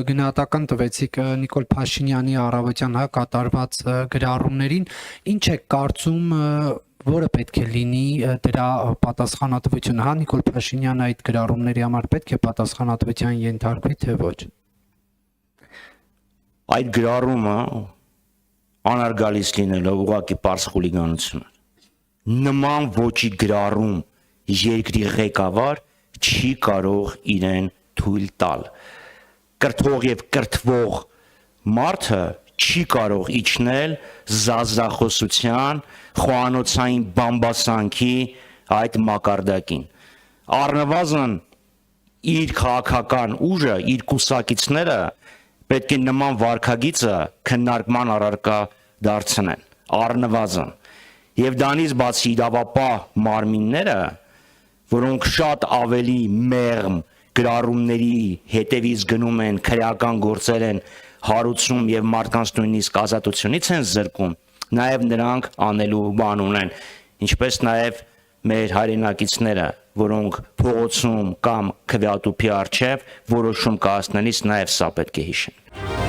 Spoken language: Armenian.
գնահատական տվեցիք Նիկոլ Փաշինյանի առավոտյան կատարված գրառումներին, ինչ է կարծում, որը պետք է լինի դրա պատասխանատվությունը, Նիկոլ Փաշինյանը այդ գրառումների համար պետք է պատասխանատվության ենթարկվի, թե ոչ։ Այդ գրառումը անարգալից լինելով ուղղակի պարզ խուլիգանություն է։ Նման ոճի գրառում երկրի ղեկավար չի կարող իրեն թույլ տալ։ Կրթող եւ կրթվող մարդը չի կարող իջնել զազախոսության, խոհանոցային բամբասանքի այդ մակարդակին։ Առնվազն իր քաղաքական ուժը, իր կուսակիցները պետք է նման վարքագիծը քննարկման առարկա դարձնեն, առնվազն։ Եվ դրանից բացի իրավապահ մարմինները, որոնք շատ ավելի մեղմ գրառումների հետևից գնում են, քրեական գործեր են հարուցում եւ մարդկանց նույնիսկ ազատությունից են զրկում, նաեւ նրանք անելու բան ունեն, ինչպես նաեւ մեր հայրենակիցները, որոնք փողոցում կամ քվեատուփի առջև որոշում կայացնելիս նաեւ սա պետք է հիշեն։